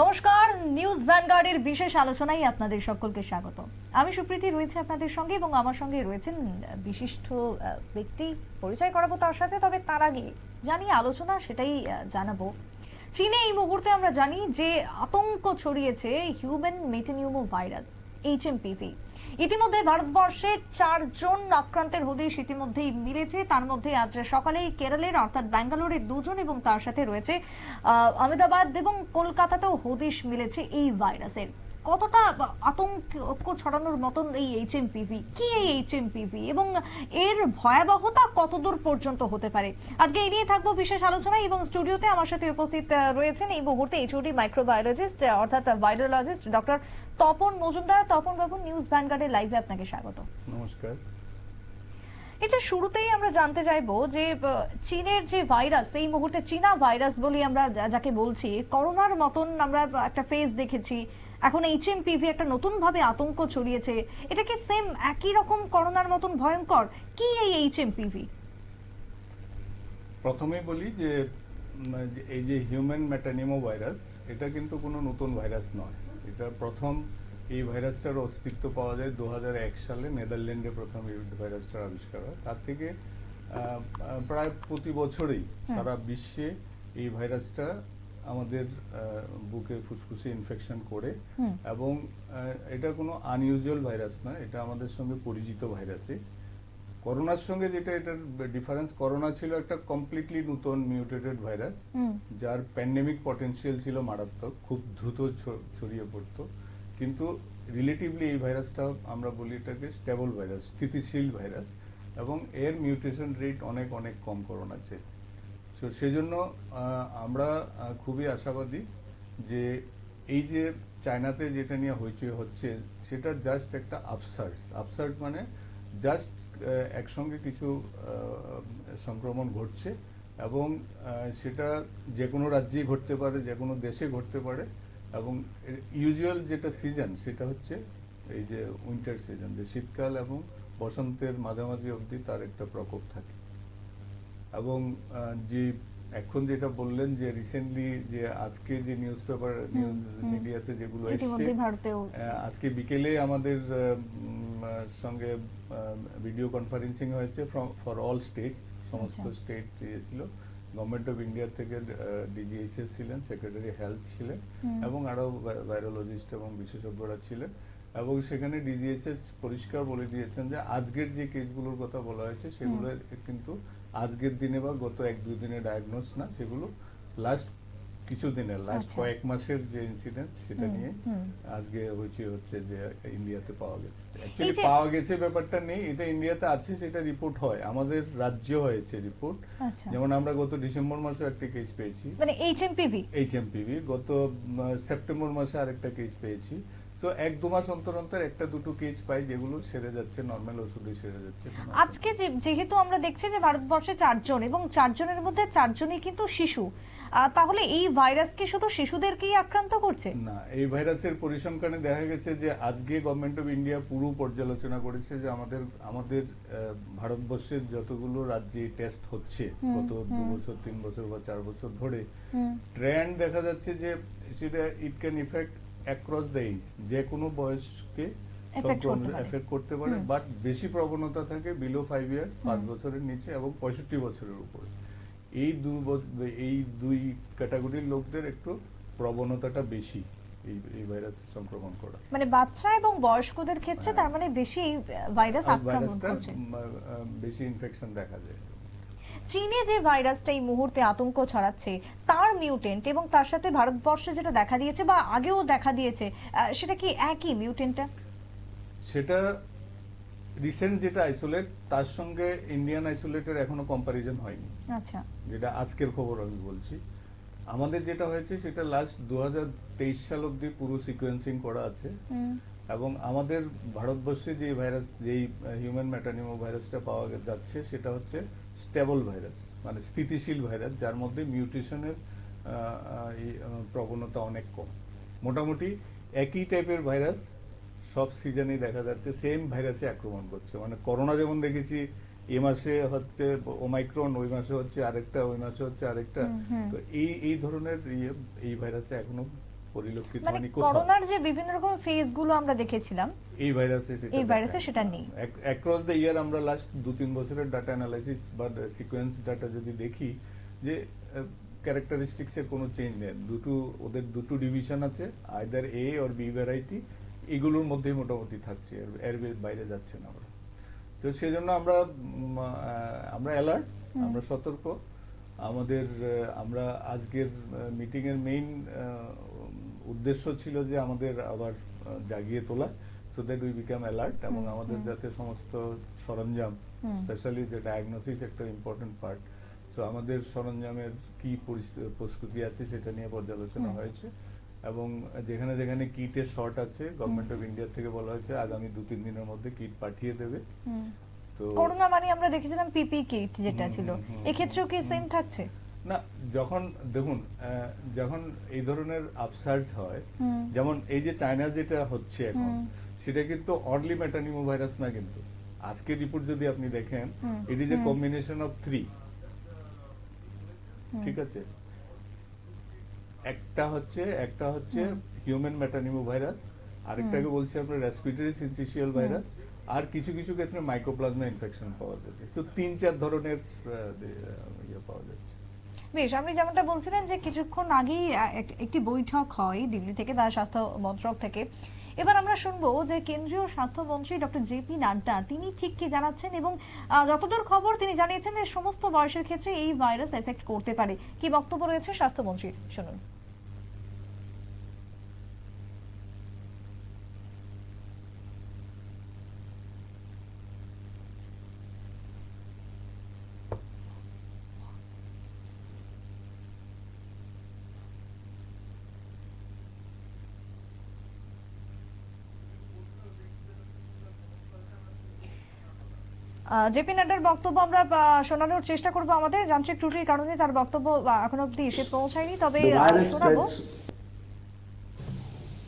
নমস্কার, নিউজ ভ্যানগার্ডের বিশেষ আলোচনায় আপনাদের সকলকে স্বাগত। আমি সুপ্রীতি রয়েছে আপনাদের সঙ্গে এবং আমার সঙ্গে রয়েছেন বিশিষ্ট ব্যক্তি। পরিচয় করাবো তার সাথে, তবে তার আগে জানি আলোচনা সেটাই জানাবো। চীনে এই মুহূর্তে আমরা জানি যে আতঙ্ক ছড়িয়েছে হিউম্যান মেটানিউমো ভাইরাস HMPV। ইতিমধ্যে ভারতবর্ষে 4 জন আক্রান্তের হদিশ ইতিমধ্যেই মিলেছে। তার মধ্যে আজ সকালেই কেরলের অর্থাৎ ব্যাঙ্গালোরের 2 জন এবং তার সাথে রয়েছে আহমেদাবাদ এবং কলকাতাতেও হদিশ মিলেছে এই ভাইরাসের। কতটা আতঙ্ক ছড়ানোর মতন এই HMPV, কি এই HMPV এবং এর ভয়াবহতা কতদূর পর্যন্ত হতে পারে, আজকে এই নিয়ে থাকবো বিশেষ আলোচনায়। এবং স্টুডিওতে আমার সাথে উপস্থিত রয়েছেন এই মুহূর্তে HOD মাইক্রোবায়োলজিস্ট অর্থাৎ ভাইরোলজিস্ট ডক্টর তপন মজুমদার। তপন বাবু, নিউজ ভ্যানগার্ডের লাইভে আপনাকে স্বাগত। নমস্কার। এটা শুরুতেই আমরা জানতে চাইবো যে চীনের যে ভাইরাস, এই মুহূর্তে চীনা ভাইরাস বলি আমরা যাকে বলছি, করোনার মতন আমরা একটা ফেজ দেখেছি, এখন HMPV একটা নতুন ভাবে আতঙ্ক ছড়িয়েছে। এটা কি সেম একই রকম করোনার মতন ভয়ঙ্কর? কি এই HMPV? প্রথমে বলি যে এই যে হিউম্যান মেটানিমো ভাইরাস, এটা কিন্তু কোনো নতুন ভাইরাস নয়। এটা প্রথম এই ভাইরাসটার অস্তিত্ব পাওয়া যায় 2001 সালে নেদারল্যান্ডে প্রথম এই ভাইরাসটার আবিষ্কার হয়। তার থেকে প্রায় প্রতি বছরই সারা বিশ্বে এই ভাইরাসটা আমাদের বুকে ফুসফুসে ইনফেকশন করে, এবং এটা কোনো আনইউজুয়াল ভাইরাস না, এটা আমাদের সঙ্গে পরিচিত ভাইরাসই। করোনার সঙ্গে যেটা এটার ডিফারেন্স, করোনা ছিল একটা কমপ্লিটলি নতুন মিউটেটেড ভাইরাস, যার প্যান্ডেমিক পটেনশিয়াল ছিল মারাত্মক, খুব দ্রুত ছড়িয়ে পড়তো। কিন্তু রিলেটিভলি এই ভাইরাসটা আমরা বলি এটাকে স্টেবল ভাইরাস, স্থিতিশীল ভাইরাস, এবং এর মিউটেশন রেট অনেক অনেক কম করোনার চেয়ে। তো সেজন্য আমরা খুবই আশাবাদী যে এই যে চায়নাতে যেটা নিয়ে হইচই হচ্ছে সেটা জাস্ট একটা আপসার্ট, মানে জাস্ট একসঙ্গে কিছু সংক্রমণ ঘটছে, এবং সেটা যে কোনো রাজ্যেই ঘটতে পারে, যে কোনো দেশে ঘটতে পারে। এবং ইউজুয়াল যেটা সিজন সেটা হচ্ছে এই যে উইন্টার সিজন, যে শীতকাল এবং বসন্তের মাঝামাঝি অবধি তার একটা প্রকোপ থাকে। এবং যে এখন যেটা বললেন যে রিসেন্টলি যে আজকে যে নিউজ মিডিয়াতে যেগুলো এসছে, আজকে বিকেলে আমাদের সঙ্গে ভিডিও কনফারেন্সিং হয়েছে ফর অল স্টেটস, সমস্ত স্টেট ছিল। গভর্নমেন্ট অফ ইন্ডিয়া থেকে DGHS ছিলেন, সেক্রেটারি হেলথ ছিলেন, এবং আরো ভাইরোলজিস্ট এবং বিশেষজ্ঞরা ছিলেন। এবং সেখানে DGHS পরিষ্কার বলে দিয়েছেন যে আজকের যে কেসগুলোর কথা বলা হয়েছে সেগুলো কিন্তু আজকের দিনে বা গত 1-2 দিনে ডায়াগনোস না, সেগুলো লাস্ট কিছুদিনের, লাস্ট কয়েক মাসের যে ইনসিডেন্স সেটা নিয়ে আজকে হচ্ছে যে ইন্ডিয়াতে পাওয়া গেছে। অ্যাকচুয়ালি পাওয়া গেছে ব্যাপারটা নেই, এটা ইন্ডিয়াতে আছে, সেটা রিপোর্ট হয়, আমাদের রাজ্য হয়েছে রিপোর্ট। যেমন আমরা গত ডিসেম্বর মাসে একটা কেস পেয়েছি, মানে HMPV, গত সেপ্টেম্বর মাসে আরেকটা কেস পেয়েছি। তো 1-2 মাস অন্তর অন্তর একটা দুটো কেস পাই, যেগুলো সেরে যাচ্ছে, নরমাল ওষুধে সেরে যাচ্ছে। আজকে যেহেতু আমরা দেখছি যে ভারতবর্ষে 4 জন এবং 4 জনের মধ্যে 4 জনই কিন্তু শিশু, তাহলে এই ভাইরাস কি শুধু শিশুদেরকেই আক্রান্ত করছে? না, এই ভাইরাসের পরিসংখ্যানে দেখা গেছে যে আজকে গভর্নমেন্ট অফ ইন্ডিয়া পুরো পর্যালোচনা করেছে যে আমাদের ভারতবর্ষের যতগুলো রাজ্যে টেস্ট হচ্ছে গত 2 বছর 3 বছর বা 4 বছর ধরে, ট্রেন্ড দেখা যাচ্ছে যে সেটা it can effect across the age, যে কোনো বয়সকে এফেক্ট করতে পারে, বাট বেশি প্রবণতা থাকে বিলো 5 ইয়ার্স, 5 বছরের নিচে, এবং 65 বছরের উপরে। এই দুই ক্যাটাগরির লোকদের একটু প্রবণতাটা বেশি এই ভাইরাসে সংক্রমণ করা, মানে বাচ্চা এবং বয়স্কদের ক্ষেত্রে তার মানে বেশি এই ভাইরাস আক্রমণ করছে, বেশি ইনফেকশন দেখা যায়। চীনে যে ভাইরাসটা এই মুহূর্তে আতঙ্ক ছড়াচ্ছে তার মিউটেন্ট এবং তার সাথে ভারতবর্ষে যেটা দেখা দিয়েছে বা আগেও দেখা দিয়েছে, সেটা কি একই মিউটেন্টটা? সেটা রিসেন্ট যেটা আইসোলেট, তার সঙ্গে ইন্ডিয়ান আইসোলেটের এখনো কম্পারিজন হয়নি। আচ্ছা, যেটা আজকের খবর আমি বলছি, আমাদের যেটা হয়েছে সেটা লাস্ট 2023 সাল অবধি পুরো সিকোয়েন্সিং করা আছে। এবং আমাদের ভারতবর্ষে যে ভাইরাস, যেই হিউম্যান মেটানিমো ভাইরাসটা পাওয়া যাচ্ছে, সেটা হচ্ছে স্টেবল ভাইরাস, মানে স্থিতিশীল ভাইরাস, যার মধ্যে মিউটেশনের প্রবণতা অনেক কম। মোটামুটি একই টাইপের ভাইরাস সব সিজনেই দেখা যাচ্ছে, সেম ভাইরাসে আক্রমণ করছে। মানে করোনা যেমন দেখেছি এ মাসে হচ্ছে ওমাইক্রন, ওই মাসে হচ্ছে আরেকটা, ওই মাসে হচ্ছে আরেকটা, তো এই ধরনের এই ভাইরাসে এখনো পরিলক্ষিত মানে হয়নি কোথাও। করোনার যে বিভিন্ন রকম ফেজ গুলো আমরা দেখেছিলাম, এই ভাইরাসে সেটা নেই। অ্যাক্রস দ্য ইয়ার আমরা লাস্ট 2-3 বছরের ডাটা অ্যানালাইসিস বা সিকোয়েন্স ডাটা যদি দেখি যে ক্যারেক্টারিস্টিক্স এর কোনো চেঞ্জ নেই। ওদের দুটো ডিভিশন আছে, either A or B variety, এগুলোর মধ্যেই মোটামুটি থাকছে, এর বাইরে যাচ্ছে না আমরা। তো সেজন্য আমরা অ্যালার্ট, আমরা সতর্ক। আমরা আজকের মিটিং এর মেইন উদ্দেশ্য ছিল যে আমাদের আবার জাগিয়ে তোলা, so that we become alert, এবং আমাদের যাতে সমস্ত সরঞ্জাম, স্পেশালি যে ডায়াগনোসিস একটা ইম্পর্টেন্ট পার্ট, সো আমাদের সরঞ্জামের কি প্রস্তুতি আছে সেটা নিয়ে পর্যালোচনা হয়েছে, এবং যেখানে যেখানে কিটের শর্ট আছে গভর্নমেন্ট অফ ইন্ডিয়া থেকে বলা হয়েছে আগামী 2-3 দিনের মধ্যে কিট পাঠিয়ে দেবে। তো করোনা মানে আমরা দেখেছিলাম পিপি কিট যেটা ছিল, এক্ষেত্রেও কি সেম থাকছে? না, দেখুন যখন এই ধরনের আপসার্জ হয়, যেমন এই যে চায়না যেটা হচ্ছে এখন, সেটা কিন্তু অনলি মেটানিমো ভাইরাস না, কিন্তু আজকের রিপোর্ট যদি আপনি দেখেন, it is a combination of 3। ঠিক আছে, একটা হচ্ছে হিউম্যান মেটানিমো ভাইরাস, আরেকটাকে বলছি আমরা রেসপিরেটরি সিনসিশিয়াল ভাইরাস, আর কিছু কিছু ক্ষেত্রে মাইকোপ্লাজমা ইনফেকশন পাওয়া যাচ্ছে। তো 3-4 ধরনের পাওয়া যাচ্ছে। বেশ, আপনি যেমনটা বলছিলেন যে কিছুক্ষণ আগেই একটি বৈঠক হয় দিল্লি থেকে বা স্বাস্থ্য মন্ত্রক থেকে। এবার আমরা শুনবো যে কেন্দ্রীয় স্বাস্থ্যমন্ত্রী ডক্টর জেপি নাড্ডা তিনি ঠিক কি জানাচ্ছেন, এবং যতদূর খবর তিনি জানিয়েছেন যে সমস্ত বয়সের ক্ষেত্রে এই ভাইরাস এফেক্ট করতে পারে। কি বক্তব্য রয়েছে স্বাস্থ্যমন্ত্রীর, শুনুন। জেপি নাড্ডার বক্তব্য আমরা শোনানোর চেষ্টা করব। আমাদের যান্ত্রিক ত্রুটির কারণে তার বক্তব্য এখনো অবধি এসে পৌঁছায়নি, তবে শোনাবো।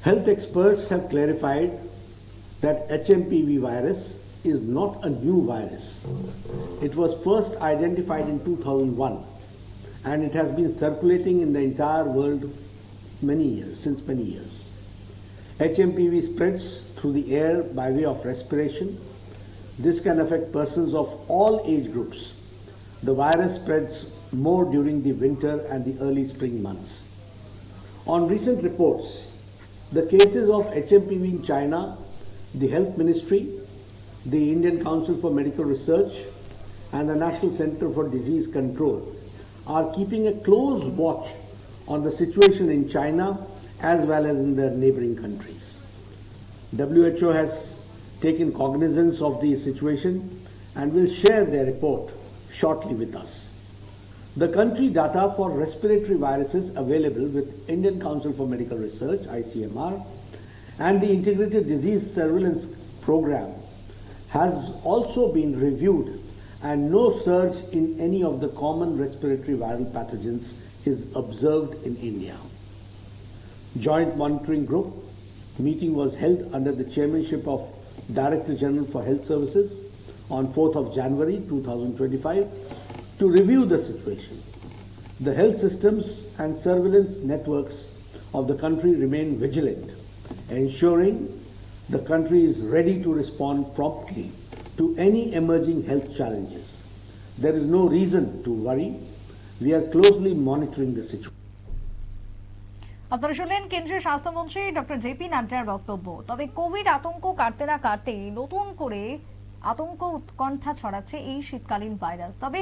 Health experts have clarified that HMPV virus is not a new virus. It was first identified in 2001 and it has been circulating in the entire world since many years. HMPV spreads through the air by way of respiration. This can affect persons of all age groups. The virus spreads more during the winter and the early spring months. On recent reports, the cases of HMPV in China, the Health Ministry, the Indian Council for Medical Research, and the National Center for Disease Control are keeping a close watch on the situation in China as well as in their neighboring countries. WHO has taken cognizance of the situation and will share their report shortly with us. The country data for respiratory viruses available with Indian Council for Medical Research, ICMR, and the Integrated Disease Surveillance Program has also been reviewed, and no surge in any of the common respiratory viral pathogens is observed in India. Joint Monitoring Group meeting was held under the chairmanship of Director General for Health Services on 4th of January 2025 to review the situation. The health systems and surveillance networks of the country remain vigilant, ensuring the country is ready to respond promptly to any emerging health challenges. There is no reason to worry. We are closely monitoring the situation. আপনারা শুনলেন কেন্দ্রীয় স্বাস্থ্যমন্ত্রী doctor JP নাড্ডার বক্তব্য। তবে Covid আতঙ্ক কাটতে না কাটতেই নতুন করে আতঙ্ক উৎকণ্ঠা ছড়াচ্ছে এই শীতকালীন ভাইরাস। তবে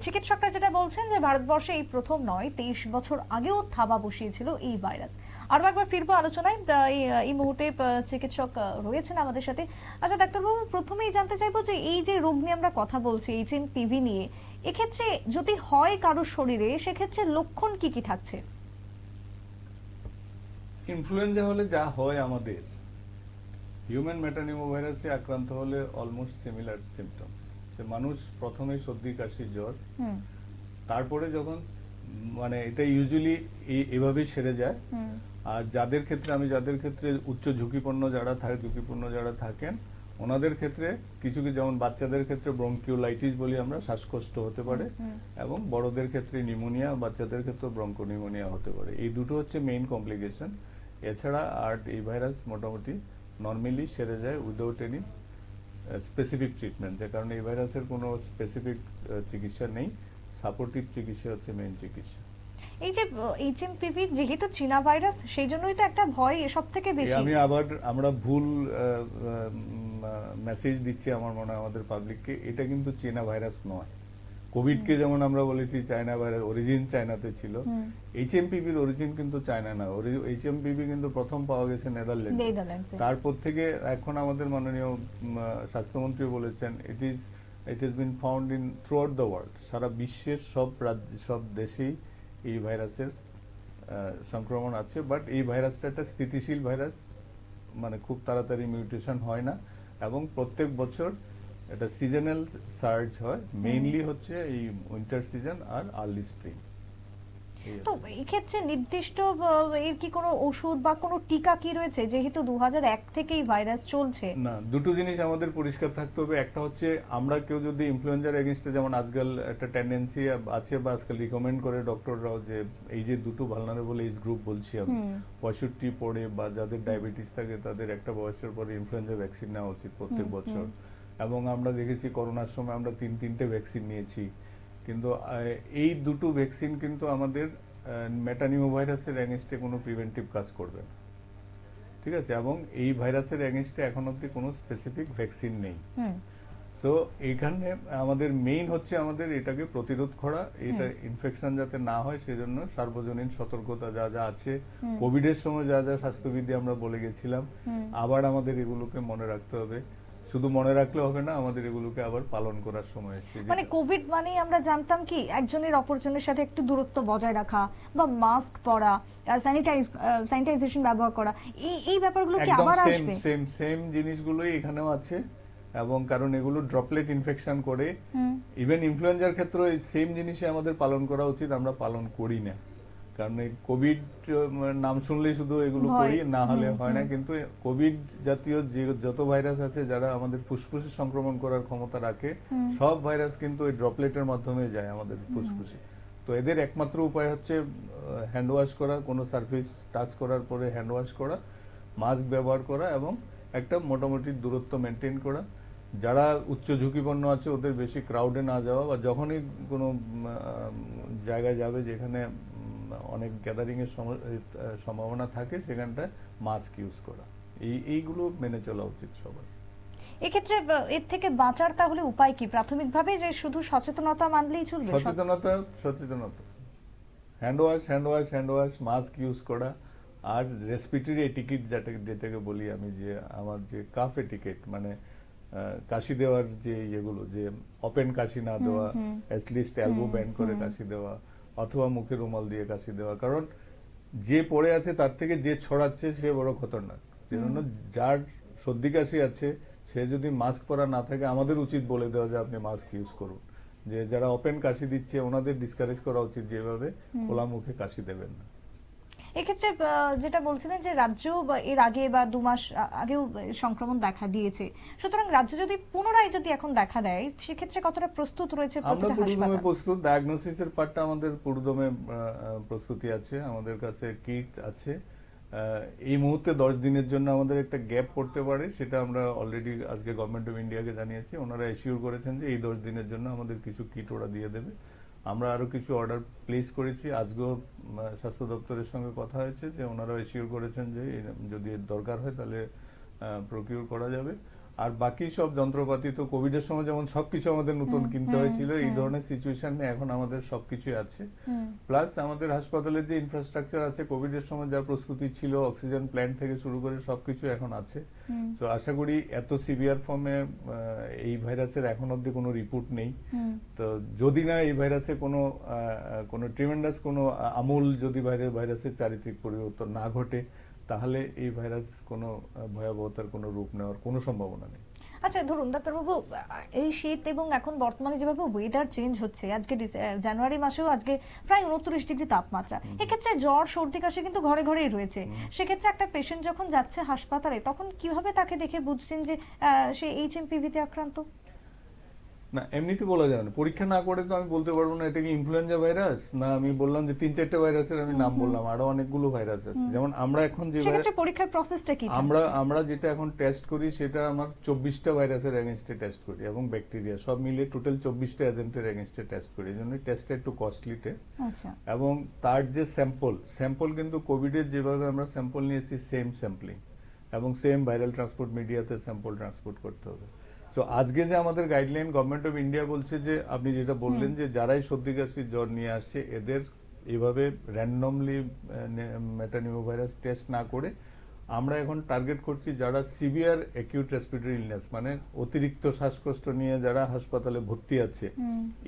চিকিৎসকরা যেটা বলছেন যে ভারতবর্ষে এই প্রথম নয়, 23 বছর আগেও থাবা বসিয়েছিল এই ভাইরাস। আরো একবার ফিরবো আলোচনায়, এই মুহূর্তে চিকিৎসক রয়েছেন আমাদের সাথে। আচ্ছা ডাক্তারবাবু, প্রথমেই জানতে চাইবো যে এই যে রোগ নিয়ে আমরা কথা বলছি, এইচএমপিভি নিয়ে, এক্ষেত্রে যদি হয় কারোর শরীরে, সেক্ষেত্রে লক্ষণ কি কি থাকছে? ইনফ্লুয়েঞ্জা হলে যা হয় আমাদের, হিউম্যান মেটানিমো ভাইরাসে আক্রান্ত হলে অলমোস্ট সিমিলার সিমটমস। সে মানুষ প্রথমে সর্দি কাশি জ্বর, তারপরে যখন এটা ইউজুয়ালি এভাবেই সেরে যায়। আর যাদের ক্ষেত্রে উচ্চ ঝুঁকিপূর্ণ যারা থাকেন, ওনাদের ক্ষেত্রে কিছু কিছু, যেমন বাচ্চাদের ক্ষেত্রে ব্রঙ্কিওলাইটিস বলি আমরা, শ্বাসকষ্ট হতে পারে, এবং বড়দের ক্ষেত্রে নিউমোনিয়া, বাচ্চাদের ক্ষেত্রে ব্রঙ্কোনিউমোনিয়া হতে পারে। এই দুটো হচ্ছে মেইন কমপ্লিকেশন। এছাড়া আর এই ভাইরাস মোটামুটি নর্মালি সেরে যায় উইদাউট এনি স্পেসিফিক ট্রিটমেন্ট, যে কারণে এই ভাইরাসের কোনো স্পেসিফিক চিকিৎসা নেই, সাপোর্টিভ চিকিৎসা হচ্ছে মেইন চিকিৎসা। এই যে HMPV যেহেতু চীনা ভাইরাস, সেই জন্যই তো একটা ভয় এসব থেকে বেশি। আমরা ভুল মেসেজ দিচ্ছি আমার মনে হয় আমাদের পাবলিককে। এটা কিন্তু চীনা ভাইরাস নয়। কোভিড কে যেমন আমরা বলেছি চায়না ভাইরাস, অরিজিন চায়নাতে ছিল, HMPV এর অরিজিন কিন্তু চায়না না। HMPV কিন্তু প্রথম পাওয়া গেছে নেদারল্যান্ডে। তারপর থেকে এখন আমাদের মাননীয় স্বাস্থ্যমন্ত্রী বলেছেন it has been found in throughout the world, সারা বিশ্বের সব দেশেই এই ভাইরাসের সংক্রমণ আছে। বাট এই ভাইরাসটা একটা স্থিতিশীল ভাইরাস, মানে খুব তাড়াতাড়ি মিউটেশন হয় না, এবং প্রত্যেক বছর এটা সিজনাল সার্জ হয়, মেইনলি হচ্ছে এই উইন্টার সিজন আর আর্লি স্প্রিং। তো এই ক্ষেত্রে নির্দিষ্ট এর কি কোনো ওষুধ বা কোনো টিকা কি রয়েছে, যেহেতু 2001 থেকেই ভাইরাস চলছে? না, দুটো জিনিস আমাদের পরিষ্কার থাকতে হবে। একটা হচ্ছে আমরা কেউ যদি ইনফ্লুয়েঞ্জার এগেইনস্টে, যেমন আজকাল একটা টেন্ডেন্সি আছে বা আজকাল রিকমেন্ড করে ডক্টররাও, যে এই যে দুটো ভালনারেবল এজ গ্রুপ বলছি আমি, 65 পরে বা যাদের ডায়াবেটিস থাকে তাদের একটা বয়সের পরে ইনফ্লুয়েঞ্জা ভ্যাকসিন নেওয়া উচিত প্রত্যেক বছর। এবং আমরা দেখেছি করোনার সময় আমরা 3-3টে ভ্যাকসিন নিয়েছি, কিন্তু এই দুটো ভ্যাকসিন কিন্তু আমাদের মেটানিমোভাইরাসের এগেইনস্টে কোনো প্রিভেন্টিভ কাজ করবে না, ঠিক আছে? এবং এই ভাইরাসের এগেইনস্টে এখন অবধি কোনো স্পেসিফিক ভ্যাকসিন নেই। সো এইখানে আমাদের মেইন হচ্ছে আমাদের এটাকে প্রতিরোধ করা, এটা ইনফেকশন যাতে না হয় সেজন্য সার্বজনীন সতর্কতা যা যা আছে, কোভিডের সময় যা যা স্বাস্থ্যবিধি আমরা বলে গেছিলাম, আবার আমাদের এগুলোকে মনে রাখতে হবে। শুধু মনে রাখলে হবে না, আমাদের এগুলোকে আবার পালন করার সময় এসেছে। মানে কোভিড মানে আমরা জানতাম কি একজনের অপরজনের সাথে একটু দূরত্ব বজায় রাখা বা মাস্ক পরা, স্যানিটাইজেশন ব্যবহার করা, এই ব্যাপারগুলো কি আবার আসবে? সেম জিনিসগুলোই এখানেও আছে, এবং কারণ এগুলো ড্রপলেট ইনফেকশন করে। ইভেন ইনফ্লুয়েঞ্জার ক্ষেত্রে সেম জিনিসই আমাদের পালন করা উচিত, আমরা পালন করি না। কারণ এই কোভিড নাম শুনলেই শুধু এগুলো করি, না হলে হয় না। কিন্তু কোভিড জাতীয় যে যত ভাইরাস আছে যারা আমাদের ফুসফুসে সংক্রমণ করার ক্ষমতা রাখে, সব ভাইরাস কিন্তু ওই ড্রপলেটের মাধ্যমে যায় আমাদের ফুসফুসে। তো এদের একমাত্র উপায় হচ্ছে হ্যান্ড ওয়াশ করা, কোনো সারফেস টাচ করার পরে হ্যান্ড ওয়াশ করা, মাস্ক ব্যবহার করা, এবং একটা মোটামুটি দূরত্ব মেনটেন করা। যারা উচ্চ ঝুঁকিপূর্ণ আছে ওদের বেশি ক্রাউডে না যাওয়া, বা যখনই কোনো জায়গায় যাবে যেখানে অনেক গ্যাদারিং এর সম্ভাবনা থাকে সেখানটায় মাস্ক ইউজ করা, এইগুলো মেনে চলা উচিত সবার। এক্ষেত্রে এর থেকে বাঁচার তাহলে উপায় কি? প্রাথমিকভাবে যে শুধু সচেতনতা মানলেই চলবে? সচেতনতা, হ্যান্ড ওয়াশ, মাস্ক ইউজ করা, আর রেসপিরেটরি এটিকেট যেটাকে বলি আমি, যে আমার যে কাফ এটিকেট, মানে কাশি দেওয়ার যে ইয়েগুলো, যে ওপেন কাশি না দেওয়া, অ্যাটলিস্ট এলবো ব্যান্ড করে কাশি দেওয়া, অথবা মুখে রুমাল দিয়ে কাশি দেওয়া। কারণ যে পড়ে আছে তার থেকে যে ছড়াচ্ছে সে বড় খতরনাক। সেজন্য যার সর্দি কাশি আছে সে যদি মাস্ক পরা না থাকে, আমাদের উচিত বলে দেওয়া যে আপনি মাস্ক ইউজ করুন। যে যারা ওপেন কাশি দিচ্ছে ওনাদের ডিসকারেজ করা উচিত, যেভাবে খোলা মুখে কাশি দেবেন না। এক্ষেত্রে যেটা বলছিলেন যে রাজ্য এর আগে বা 2 মাস আগেও সংক্রমণ দেখা দিয়েছে, সুতরাং রাজ্য যদি পুনরায় এখন দেখা দেয়, সেক্ষেত্রে কতটা প্রস্তুত রয়েছে প্রতিটা হাসপাতাল? আমরা প্রস্তুত। ডায়াগনোসিসের পার্টটা আমাদের পুরোদমে প্রস্তুতি আছে, আমাদের কাছে কিট আছে। এই মুহূর্তে 10 দিনের জন্য আমাদের একটা গ্যাপ পড়তে পারে, সেটা আমরা অলরেডি আজকে গভর্নমেন্ট অফ ইন্ডিয়াকে জানিয়েছি। ওনারা এশিওর করেছেন যে এই 10 দিনের জন্য আমাদের কিছু কিট ওরা দিয়ে দেবে। আমরা আরো কিছু অর্ডার প্লেস করেছি। আজকেও স্বাস্থ্য দপ্তরের সঙ্গে কথা হয়েছে, যে ওনারা এশিওর করেছেন যে যদি দরকার হয় তাহলে প্রকিউর করা যাবে। আর বাকি সব যন্ত্রপাতি তো কোভিডের সময় যেমন সবকিছু আমাদের নতুন কিনতে হয়েছিল, এই ধরনের সিচুয়েশনে এখন আমাদের সবকিছুই আছে। প্লাস আমাদের হাসপাতালের যে ইনফ্রাস্ট্রাকচার আছে, কোভিডের সময় যা প্রস্তুতি ছিল, অক্সিজেন প্ল্যান্ট থেকে শুরু করে সবকিছু এখন আছে। তো আশা করি এত সিভিয়ার ফর্মে এই ভাইরাসের এখন অব্দি কোনো রিপোর্ট নেই। তো যদি না এই ভাইরাসে কোনো ট্রিমেন্ডাস কোনো আমূল যদি ভাইরাসের চারিত্রিক পরিবর্তন না ঘটে, তাহলে এই ভাইরাস কোনো ভয়াবহতার কোনো রূপ নেওয়ার কোনো সম্ভাবনা নেই। আচ্ছা ধরুন ডাক্তারবাবু, এই শীত এবং এখন বর্তমানে যেভাবে ওয়েদার চেঞ্জ হচ্ছে, আজকে জানুয়ারি মাসেও আজকে প্রায় 29 ডিগ্রি তাপমাত্রা, এক্ষেত্রে জ্বর সর্দি কাশি কিন্তু ঘরে ঘরেই রয়েছে। সেক্ষেত্রে একটা পেশেন্ট যখন যাচ্ছে হাসপাতালে, তখন কিভাবে তাকে দেখে বুঝছেন যে সে এইচএমপিভিতে আক্রান্ত? না, এমনিতে বলা যাবে না, পরীক্ষা না করে তো আমি বলতে পারবো না এটা কি ইনফ্লুয়েঞ্জা ভাইরাস না। আমি বললাম যে 3-4টে ভাইরাসের আমি নাম বললাম, আরো অনেকগুলো ভাইরাস আছে। যেমন আমরা এখন যে সেক্ষেত্রে পরীক্ষার প্রসেসটা কি? আমরা যেটা এখন টেস্ট করি সেটা আমার 24টা ভাইরাসের এগেইনস্টে টেস্ট করি এবং ব্যাকটেরিয়া সব মিলিয়ে টোটাল 24টা এজেন্টের এগেইনস্টে টেস্ট করি। এই জন্য টেস্টটা একটু কস্টলি টেস্ট। আচ্ছা। এবং তার যে স্যাম্পল কিন্তু কোভিড এর যেভাবে আমরা স্যাম্পল নিয়েছি সেম স্যাম্পলিং এবং সেম ভাইরাল ট্রান্সপোর্ট মিডিয়াতে স্যাম্পল ট্রান্সপোর্ট করতে হবে। তো আজকে যে আমাদের গাইডলাইন গভর্নমেন্ট অফ ইন্ডিয়া বলছে যে আপনি যেটা বললেন যে যারাই সর্দি কাশি জ্বর নিয়ে আসছে এদের এইভাবে র্যান্ডমলি মেটানিমোভাইরাস টেস্ট না করে আমরা এখন টার্গেট করছি যারা সিভিয়ার অ্যাকিউট রেসপিরেটরি ইলনেস, মানে অতিরিক্ত শ্বাসকষ্ট নিয়ে যারা হাসপাতালে ভর্তি আছে,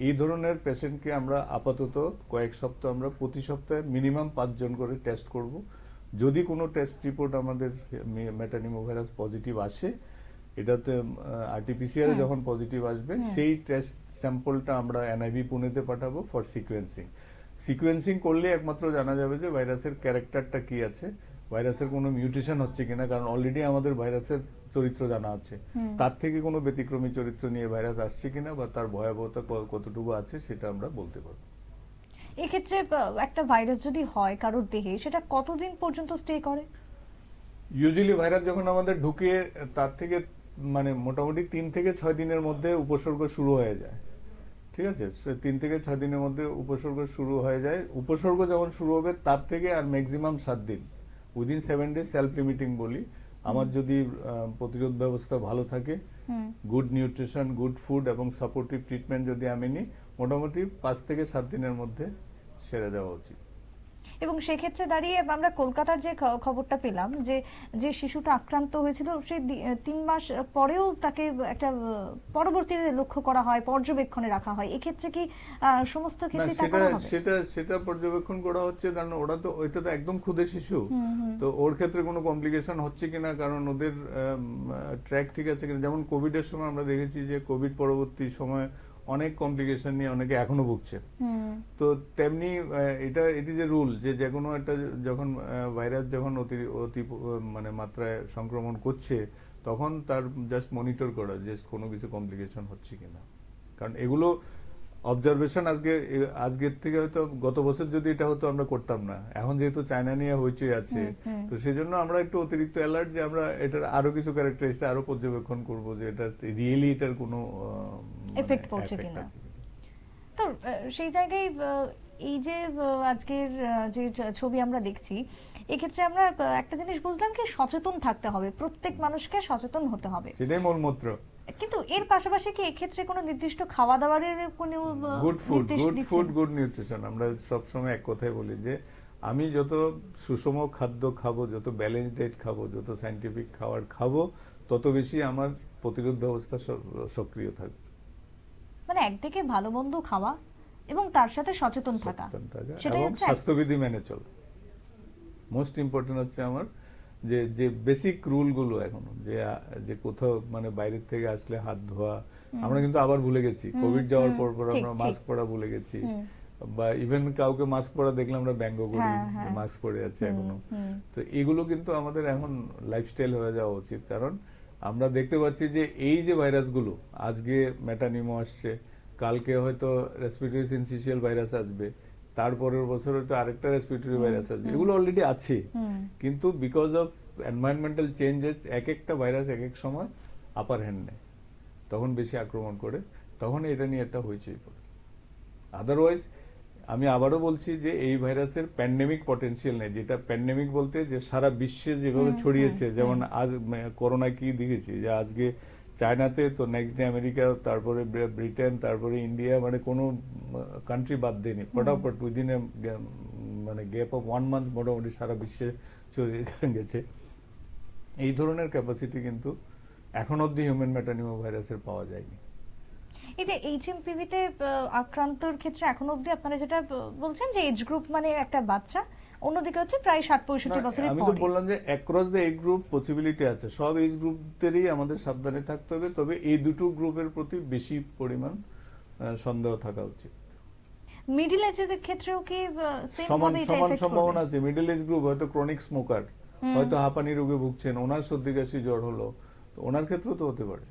এই ধরনের পেশেন্টকে আমরা আপাতত কয়েক সপ্তাহ আমরা প্রতি সপ্তাহে মিনিমাম 5 জন করে টেস্ট করব। যদি কোনো টেস্ট রিপোর্ট আমাদের মেটানিমোভাইরাস পজিটিভ আসে, এটাতে আরটিপিসিআর যখন পজিটিভ আসবে সেই টেস্ট স্যাম্পলটা আমরা এনআইভি পুনেতে পাঠাবো ফর সিকোয়েন্সিং করলে একমাত্র জানা যাবে যে ভাইরাসের ক্যারেক্টারটা কি আছে, ভাইরাসের কোনো মিউটেশন হচ্ছে কিনা। কারণ অলরেডি আমাদের ভাইরাসের চরিত্র জানা আছে, তার থেকে কোনো ব্যতিক্রমী চরিত্র নিয়ে ভাইরাস আসছে কিনা বা তার ভয়াবহতা কতটুকু আছে সেটা আমরা বলতে পারবো। এক্ষেত্রে একটা ভাইরাস যদি হয় কারোর দেহে, সেটা কতদিন পর্যন্ত স্টে করে? ইউজুয়ালি ভাইরাস যখন আমাদের ঢুকে তার থেকে মানে মোটামুটি 3 থেকে 6 দিনের মধ্যে উপসর্গ শুরু হয়ে যায়। ঠিক আছে, 3 থেকে 6 দিনের মধ্যে উপসর্গ শুরু হয়ে যায়। উপসর্গ যখন শুরু হবে তার থেকে আর ম্যাক্সিমাম 7 দিন, উইদিন 7 ডেজ সেলফ লিমিটিং বলি। আমার যদি প্রতিরোধ ব্যবস্থা ভালো থাকে, গুড নিউট্রিশন, গুড ফুড এবং সাপোর্টিভ ট্রিটমেন্ট যদি আমি নিই, মোটামুটি 5 থেকে 7 দিনের মধ্যে সেরে যাওয়া উচিত। এবং সেক্ষেত্রে দাঁড়িয়ে আমরা কলকাতার যে খবরটা পেলাম যে শিশুটা আক্রান্ত হয়েছিল, সে 3 মাস পরেও তাকে একটা পরবর্তীতে লক্ষ্য করা হয়, পর্যবেক্ষণে রাখা হয়। এক্ষেত্রে কি সমস্ত কিছু তা করা হবে? সেটা পর্যবেক্ষণ করা হচ্ছে, কারণ ওইটা তো একদম ক্ষুদে শিশু, তো ওর ক্ষেত্রে কোনো কমপ্লিকেশন হচ্ছে কিনা, কারণ ওদের ট্র্যাক ঠিক আছে কিনা। যেমন কোভিড এর সময় আমরা দেখেছি যে কোভিড পরবর্তী সময় অনেক কমপ্লিকেশন নিয়ে অনেকে এখনো ভুগছে। তো তেমনি এটি যে রুল যে কোনো একটা যখন ভাইরাস যখন অতি মানে মাত্রায় সংক্রমণ করছে তখন তার জাস্ট মনিটর করা যে কোনো কিছু কমপ্লিকেশন হচ্ছে কিনা। কারণ এগুলো অবজারভেশন আজকের থেকে হয়তো গত বছর যদি এটা হতো আমরা করতাম না। এখন যেহেতু চায়না নিয়ে হইচই আছে, তো সেই জন্য আমরা একটু অতিরিক্ত অ্যালার্ট যে আমরা এটার আরো কিছু ক্যারেক্টারিস্টিক আরো পর্যবেক্ষণ করবো যে এটা রিয়েলি এটার কোনো এফেক্ট পড়ছে কিনা। তো সেই জায়গায় এই যে আজকের যে ছবি আমরা দেখছি, এক্ষেত্রে আমরা একটা জিনিস বুঝলাম কি সচেতন থাকতে হবে, প্রত্যেক মানুষকে সচেতন হতে হবে, সেটাই মূল মন্ত্র। কিন্তু এর পাশাপাশি কি এক্ষেত্রে কোনো নির্দিষ্ট খাওয়া দাওয়ারের কোনো গুড ফুড গুড নিউট্রিশন, আমরা সবসময় এক কথাই বলি যে আমি যত সুষম খাদ্য খাবো, যত ব্যালেন্স ডায়েট খাবো, যত সায়েন্টিফিক খাবার খাবো, তত বেশি আমার প্রতিরোধ ব্যবস্থা সক্রিয় থাকবে। মানে একদিকে ভালো মন্দ খাওয়া এবং তার সাথে সচেতন থাকা, সেটাই হচ্ছে স্বাস্থ্যবিধি মেনে চলা। মোস্ট ইম্পর্টেন্ট হচ্ছে আমার যে বেসিক রুল গুলো এখনো যে কোথাও মানে বাইরের থেকে আসলে হাত ধোয়া, আমরা কিন্তু আবার ভুলে গেছি। কোভিড যাওয়ার পর আমরা মাস্ক পরা ভুলে গেছি, বা ইভেন কাউকে মাস্ক পরা দেখলে আমরা ব্যঙ্গ করি মাস্ক পরে আছে এখনো। তো এগুলো কিন্তু আমাদের এখন লাইফস্টাইল হয়ে যাওয়া উচিত, কারণ আমরা দেখতে পাচ্ছি যে এই যে ভাইরাসগুলো আজকে মেটানিমো আসছে, কালকে হয়তো রেসপিরেটরি সিনসিশিয়াল ভাইরাস আসবে, তারপরের বছর হয়তো আরেকটা রেসপিরেটরি ভাইরাস আসবে। এগুলো অলরেডি আছে, কিন্তু বিকজ অফ এনভায়রনমেন্টাল চেঞ্জেস এক একটা ভাইরাস এক এক সময় আপার হ্যান্ড নেয়, তখন বেশি আক্রমণ করে, তখন এটা নিয়ে একটা হইচই পড়ে। আদারওয়াইজ আমি আবারও বলছি যে এই ভাইরাসের প্যান্ডেমিক পটেনশিয়াল নেই। যেটা প্যান্ডেমিক বলতে যে সারা বিশ্বে যেভাবে ছড়িয়েছে, যেমন আজ করোনা কি দেখেছি যে আজকে চায়নাতে, তো নেক্সট ডে আমেরিকা, তারপরে ব্রিটেন, তারপরে ইন্ডিয়া, মানে কোনো কান্ট্রি বাদ দেয়নি, ফটাফট উইদিন মানে গ্যাপ অফ 1 মান্থ মোটামুটি সারা বিশ্বে ছড়িয়ে গেছে। এই ধরনের ক্যাপাসিটি কিন্তু এখন অব্দি হিউম্যান মেটানিমো ভাইরাসের পাওয়া যায়নি। এই যে এইচএমপিভিতে আক্রান্তর ক্ষেত্রে এখন অব্দি আপনারা যেটা বলছেন যে এজ গ্রুপ মানে একটা বাচ্চা, অন্যদিকে হচ্ছে প্রায় 60-65 বছরের আমি তো পরে। বললাম যে across the age group possibility আছে, সব এজ গ্রুপদেরই আমাদের সাবধানে থাকতে হবে, তবে এই দুটো গ্রুপের প্রতি বেশি পরিমাণ সন্দেহ থাকা উচিত। মিডল এজের ক্ষেত্রেও কি সেম সমান ভাবে এটা সমান এফেক্ট সম্ভাবনা করবে? আছে। মিডল এজ গ্রুপ হয়তো ক্রনিক স্মোকার, হয়তো হাঁপানি রোগে ভুগছেন, ওনার সর্দি কাশি জ্বর হলো, তো ওনার ক্ষেত্রেও তো হতে পারে।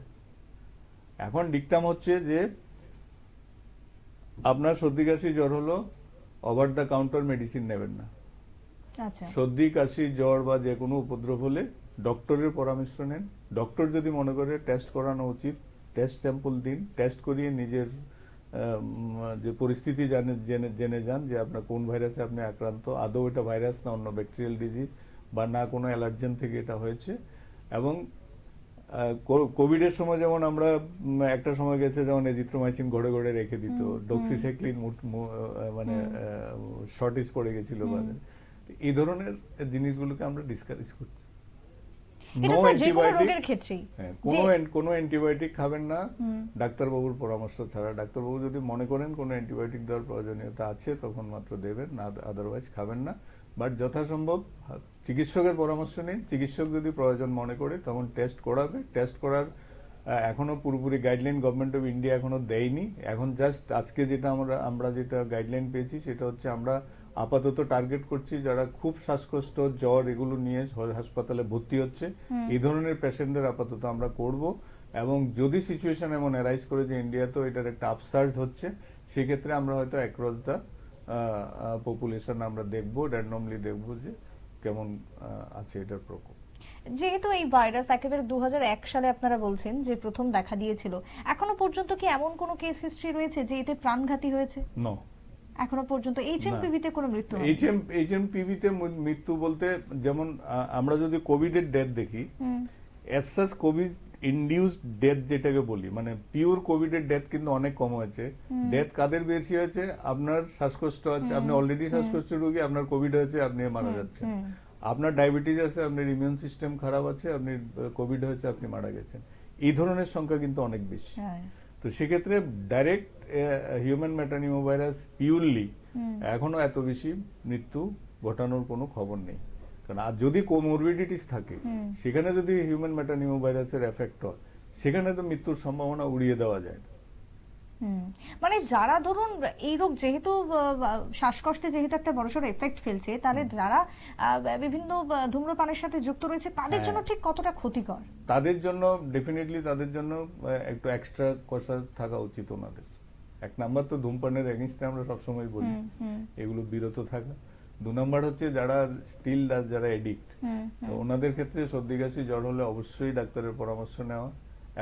এখন ডিকটাম হচ্ছে যে আপনার সর্দি কাশি জ্বর হলো, ওভার দ্য কাউন্টার মেডিসিন নেবেন না। আচ্ছা, সর্দি কাশি জ্বর বা যে কোনো উপদ্রব হলে ডক্টরের পরামর্শ নেন। ডক্টর যদি মনে করে টেস্ট করানো উচিত, টেস্ট স্যাম্পল দিন, টেস্ট করিয়ে নিজের যে পরিস্থিতি জেনে যান যে আপনার কোন ভাইরাসে আপনি আক্রান্ত, আদৌ এটা ভাইরাস না অন্য ব্যাকটেরিয়াল ডিজিজ, বা না কোনো অ্যালার্জেন থেকে এটা হয়েছে। এবং কোভিডের সময় যেমন আমরা একটা সময় গেছে যেমন এজিথ্রোমাইসিন ঘরে ঘরে রেখে দিত, ডক্সিসাইক্লিন মানে শর্টেজ পড়ে গেছিল বাজারে। এই ধরনের জিনিসগুলোকে আমরা ডিসকারেজ করছি। এটা তো যে কোনো রোগের ক্ষেত্রেই কোনো অ্যান্টিবায়োটিক খাবেন না ডাক্তারবাবুর পরামর্শ ছাড়া। ডাক্তারবাবু যদি মনে করেন কোনো অ্যান্টিবায়োটিক দেওয়ার প্রয়োজনীয়তা আছে তখন মাত্র দেবেন, না আদারওয়াইজ খাবেন না। বাট যথাসম্ভব চিকিৎসকের পরামর্শ নিন। চিকিৎসক যদি প্রয়োজন মনে করে তখন টেস্ট করাবে। টেস্ট করার এখনো পুরোপুরি গাইডলাইন গভর্নমেন্ট অফ ইন্ডিয়া এখনো দেয়নি। এখন জাস্ট আজকে যেটা আমরা যেটা গাইডলাইন পেয়েছি সেটা হচ্ছে আমরা আপাতত টার্গেট করছি যারা খুব শ্বাসকষ্ট জ্বর এগুলো নিয়ে হাসপাতালে ভর্তি হচ্ছে, এই ধরনের পেশেন্টদের আপাতত আমরা করব। এবং যদি সিচুয়েশন এমন অ্যারাইজ করে যে ইন্ডিয়াতেও এটার একটা আপসার্জ হচ্ছে, সেক্ষেত্রে আমরা হয়তো অ্যাক্রস দ্য পপুলেশন আমরা দেখবো, র্যান্ডমলি দেখবো যে কেমন আছে এটার প্রকোপ। যেহেতু এই ভাইরাস একেবারে 2001 সালে আপনারা বলছেন যে প্রথম দেখা দিয়েছিল, এখনো পর্যন্ত কি এমন কোনো কেস হিস্ট্রি রয়েছে যে এতে প্রাণঘাতী হয়েছে? নো, এখনো পর্যন্ত এইচএমপিভি তে কোনো মৃত্যু হয়নি। এইচএমপিভি তে মৃত্যু বলতে যেমন আমরা যদি কোভিড এর ডেথ দেখি, S such Covid induced death যেটাকে বলি, মানে পিওর কোভিড এর ডেথ কিন্তু অনেক কম হয়েছে। ডেথ কাদের বেশি হয়েছে? আপনার শ্বাসকষ্ট আছে, আপনি অলরেডি শ্বাসকষ্ট রোগী, আপনার কোভিড হয়েছে, আপনি মারা যাচ্ছেন। আপনার ডায়াবেটিস আছে, আপনার ইমিউন সিস্টেম খারাপ আছে, আপনি কোভিড হয়েছে, আপনি মারা গেছেন। এই ধরনের সংখ্যা কিন্তু অনেক বেশি। তো সেক্ষেত্রে ডাইরেক্ট হিউম্যান মেটানিমোভাইরাস পিওরলি এখনো এত বেশি মৃত্যু ঘটানোর কোনো খবর নেই। কারণ আর যদি কোমরবিডিটিস থাকে, সেখানে যদি হিউম্যান মেটানিমোভাইরাসের এফেক্ট হয়, সেখানে তো মৃত্যুর সম্ভাবনা উড়িয়ে দেওয়া যায় না। মানে যারা ধরুন এই রোগ যেহেতু শ্বাসকষ্টে যেহেতু একটা বড়সড় এফেক্ট ফেলছে, তাহলে যারা বিভিন্ন ধূম্রপানের সাথে যুক্ত রয়েছে তাদের জন্য ঠিক কতটা ক্ষতিকর? তাদের জন্য ডেফিনেটলি তাদের জন্য একটু এক্সট্রা কসাস থাকা উচিত ওনাদের। এক নাম্বার তো ধূমপানের এগেইনস্টে আমরা সবসময় বলি এগুলো বিরত থাকা। 2 নাম্বার হচ্ছে যারা স্টিল যারা এডিক্ট, তো ওনাদের ক্ষেত্রে সর্দি কাশি জ্বর হলে অবশ্যই ডাক্তারের পরামর্শ নেওয়া,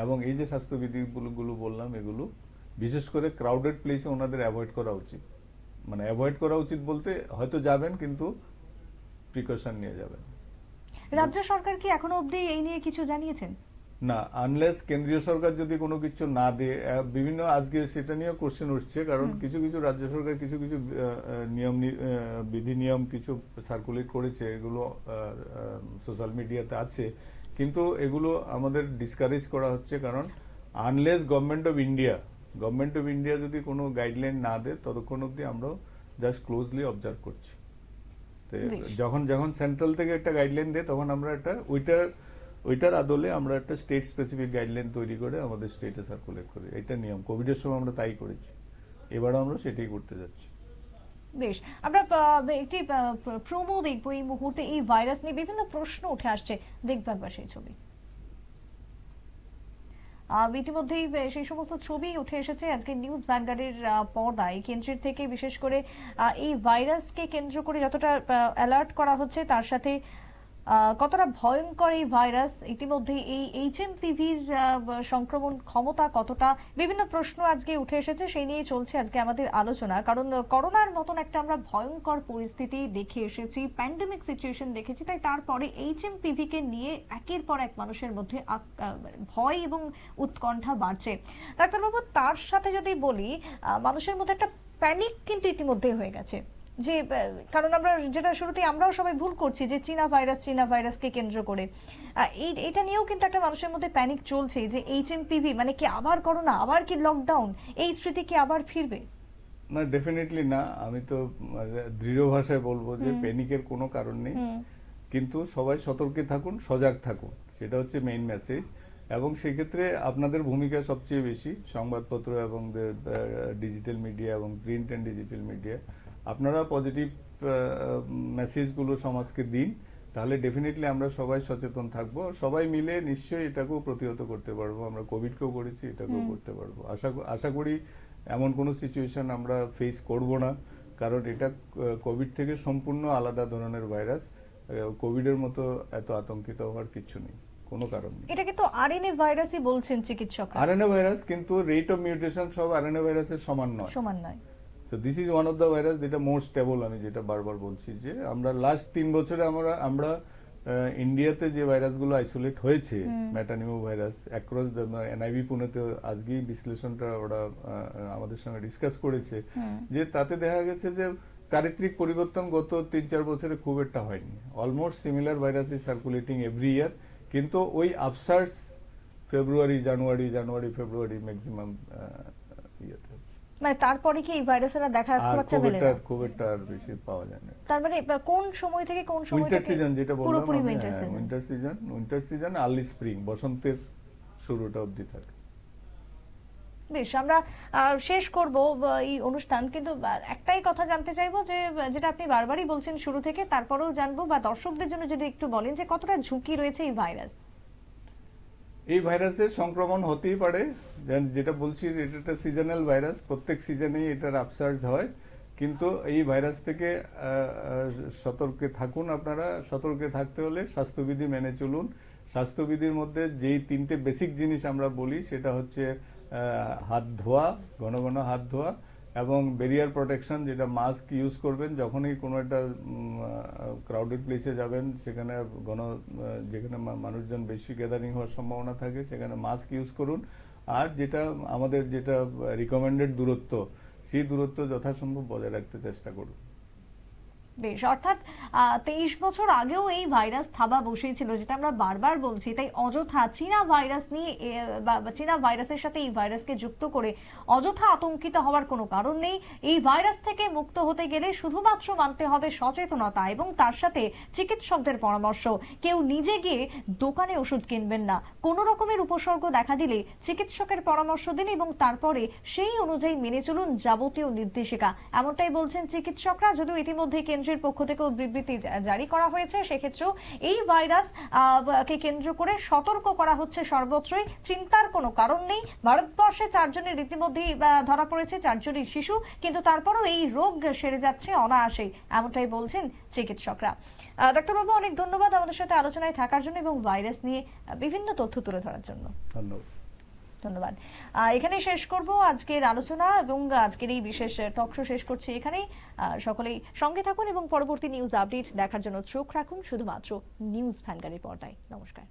এবং এই যে স্বাস্থ্যবিধিগুলো বললাম এগুলো বিশেষ করে ক্রাউডেড প্লেসে ওনাদের অ্যাভয়েড করা উচিত। মানে অ্যাভয়েড করা উচিত বলতে হয়তো যাবেন কিন্তু প্রিকশন নিয়ে যাবেন। রাজ্য সরকার কি এখনো অবধি এই নিয়ে কিছু জানিয়েছেন? না, আনলেস কেন্দ্রীয় সরকার যদি কোনো কিছু না দেয়, বিভিন্ন আজকে সেটা নিয়ে কোশ্চেন উঠছে, কারণ কিছু কিছু রাজ্য সরকার কিছু কিছু বিধি নিয়ম কিছু সার্কুলেট করেছে, এগুলো সোশ্যাল মিডিয়াতে আছে, কিন্তু এগুলো আমাদের ডিসকারেজ করা হচ্ছে। কারণ আনলেস গভর্নমেন্ট অফ ইন্ডিয়া যদি কোনো গাইডলাইন না দেয়, ততক্ষণ অব্দি আমরা জাস্ট ক্লোজলি অবজার্ভ করছি। যখন সেন্ট্রাল থেকে একটা গাইডলাইন দেয় তখন আমরা একটা ওইটার আদলে আমরা একটা স্টেট স্পেসিফিক গাইডলাইন তৈরি করে আমাদের স্টেটে সার্কুলেট করি। এটা নিয়ম, কোভিডের সময় আমরা তাই করেছি, এবারও আমরা সেটাই করতে যাচ্ছি। বেশ, আমরা একটি প্রোমো দেখবো এই মুহূর্তে। এই ভাইরাস নিয়ে বিভিন্ন প্রশ্ন উঠে আসছে, দেখবো একবার সেই ছবি। ইতিমধ্যেই সেই সমস্ত ছবি উঠে এসেছে আজকে নিউজ ভ্যানগার্ডের পর্দায়। কেন্দ্রের থেকে বিশেষ করে এই ভাইরাসকে কেন্দ্র করে যতটা অ্যালার্ট করা হচ্ছে, তার সাথে কতটা ভয়ঙ্কর এই ভাইরাস, ইতিমধ্যে এই এইচএমপিভির সংক্রমণ ক্ষমতা কতটা, বিভিন্ন প্রশ্ন আজকে উঠে এসেছে, সেই নিয়ে চলছে আজকে আমাদের আলোচনা। কারণ করোনার মতন একটা আমরা ভয়ঙ্কর পরিস্থিতি দেখে এসেছি, প্যান্ডেমিক সিচুয়েশন দেখেছি, তাই তারপরে এইচএমপিভি কে নিয়ে একের পর এক মানুষের মধ্যে ভয় এবং উৎকণ্ঠা বাড়ছে। ডাক্তারবাবু, তার সাথে যদি বলি, মানুষের মধ্যে একটা প্যানিক কিন্তু ইতিমধ্যে হয়ে গেছে, যে কারণ আমরা যেটা শুরুতেই আমরাও সবাই ভুল করছি যে চীনা ভাইরাসকে কেন্দ্র করে এটা নিয়েও কিন্তু একটা মানুষের মধ্যে প্যানিক চলছে যে এইচএমপিভি মানে কি আবার করোনা, আবার কি লকডাউন, এই স্মৃতি কি আবার ফিরবে? না, ডেফিনেটলি না। আমি তো দৃঢ় ভাষায় বলবো যে প্যানিকের কোনো কারণ নেই, কিন্তু সবাই সতর্কে থাকুন, সজাগ থাকুন, সেটা হচ্ছে মেইন মেসেজ। এবং সেক্ষেত্রে আপনাদের ভূমিকা সবচেয়ে বেশি, সংবাদপত্র এবং ডিজিটাল মিডিয়া এবং প্রিন্ট অ্যান্ড ডিজিটাল মিডিয়া। আপনারা পজিটিভ মেসেজগুলো সমাজকে দিন, তাহলে ডেফিনেটলি আমরা সবাই সচেতন থাকবো, সবাই মিলে নিশ্চয়ই এটাকেও প্রতিহত করতে পারবো। আমরা কোভিডকেও করেছি, এটাকেও করতে পারবো। আশা করি এমন কোনো সিচুয়েশন আমরা ফেস করব না, কারণ এটা কোভিড থেকে সম্পূর্ণ আলাদা ধরনের ভাইরাস। কোভিডের মতো এত আতঙ্কিত হওয়ার কিছু নেই, কোনো কারণ নেই। এটা কিন্তু আরএনএ ভাইরাসই বলছেন চিকিৎসকরা। আরএনএ ভাইরাস, কিন্তু রেট অফ মিউটেশন সব আরএনএ ভাইরাসের সমান নয়। So this is one of the virus যেটা মোর স্টেবল, আমি যেটা বারবার বলছি যে আমরা লাস্ট 3 বছরে আমরা ইন্ডিয়াতে যে ভাইরাসগুলো আইসোলেট হয়েছে, মেটানিমো ভাইরাস অ্যাক্রস এনআইভি পুনেতে আজকেই বিশ্লেষণটা ওরা আমাদের সঙ্গে ডিসকাস করেছে, যে তাতে দেখা গেছে যে চারিত্রিক পরিবর্তন গত 3-4 বছরে খুব একটা হয়নি। Almost similar virus is circulating every year, কিন্তু ওই আপসার্স ফেব্রুয়ারি ফেব্রুয়ারি ম্যাক্সিমাম ইয়েতে হচ্ছে। মানে তারপরে কি এই ভাইরাসের দেখা খুব একটা মেলে না, খুব একটা আর বেশি পাওয়া যায় না। তার মানে কোন সময় থেকে কোন সময় থেকে? উইন্টার সিজন, যেটা বললাম, পুরোপুরি উইন্টার সিজন আর্লি স্প্রিং, বসন্তের শুরুটা অবধি থাকে। বেশ, আমরা শেষ করব এই অনুষ্ঠান, কিন্তু একটাই কথা জানতে চাইবো, যে যেটা আপনি বারবারই বলছেন শুরু থেকে, তারপরেও জানবো, বা দর্শকদের জন্য যদি একটু বলেন যে কতটা ঝুঁকি রয়েছে এই ভাইরাস। এই ভাইরাসের সংক্রমণ হতেই পারে, যেটা বলছি এটা একটা সিজনাল ভাইরাস, প্রত্যেক সিজনেই এটার আপসার্জ হয়, কিন্তু এই ভাইরাস থেকে সতর্কে থাকুন। আপনারা সতর্কে থাকতে হলে স্বাস্থ্যবিধি মেনে চলুন। স্বাস্থ্যবিধির মধ্যে যেই 3টে বেসিক জিনিস আমরা বলি, সেটা হচ্ছে হাত ধোয়া, ঘন ঘন হাত ধোয়া, এবং ব্যারিয়ার প্রোটেকশন, যেটা মাস্ক ইউজ করবেন যখনই কোনো একটা ক্রাউডেড প্লেসে যাবেন, সেখানে যেখানে মানুষজন বেশি গ্যাদারিং হওয়ার সম্ভাবনা থাকে, সেখানে মাস্ক ইউজ করুন। আর যেটা আমাদের যেটা রিকমেন্ডেড দূরত্ব, সেই দূরত্ব যথাসম্ভব বজায় রাখতে চেষ্টা করুন। বেশ, অর্থাৎ 23 বছর আগেও এই ভাইরাস থাবা বসিয়েছিল, যেটা আমরা বারবার বলছি। তাই অযথা চীনা ভাইরাস নিয়ে চীনা ভাইরাসের সাথে এই ভাইরাসকে যুক্ত করে অযথা আতঙ্কিত হওয়ার কোনো কারণ নেই। এই ভাইরাস থেকে মুক্ত হতে গেলে শুধুমাত্র মানতে হবে সচেতনতা এবং তার সাথে চিকিৎসকদের পরামর্শ। কেউ নিজে গিয়ে দোকানে ওষুধ কিনবেন না, কোন রকমের উপসর্গ দেখা দিলে চিকিৎসকের পরামর্শ দিন এবং তারপরে সেই অনুযায়ী মেনে চলুন যাবতীয় নির্দেশিকা, এমনটাই বলছেন চিকিৎসকরা। যদিও ইতিমধ্যে কেন্দ্রের পক্ষ থেকেও বিবৃতি জারি করা হয়েছে, সেক্ষেত্রেও এই ভাইরাস কে কেন্দ্র করে সতর্ক করা হচ্ছে সর্বত্রই। চিন্তার কোনো কারণ নেই। ভারতবর্ষে 4 জনের ইতিমধ্যেই ধরা পড়েছে, 4 জনই শিশু, কিন্তু তারপরেও এই রোগ সেরে যাচ্ছে অনায়াসেই, এমনটাই বলছেন চিকিৎসকরা। ডাক্তারবাবু, অনেক ধন্যবাদ আমাদের সাথে আলোচনায় থাকার জন্য এবং ভাইরাস নিয়ে বিভিন্ন তথ্য তুলে ধরার জন্য। ধন্যবাদ। এখানেই শেষ করব আজকের আলোচনা এবং আজকের এই বিশেষ টক শো শেষ করছি এখানেই। সকলেই সঙ্গে থাকুন এবং পরবর্তী নিউজ আপডেট দেখার জন্য চোখ রাখুন শুধুমাত্র নিউজ ভ্যানগাড়ির পর্দায়। নমস্কার।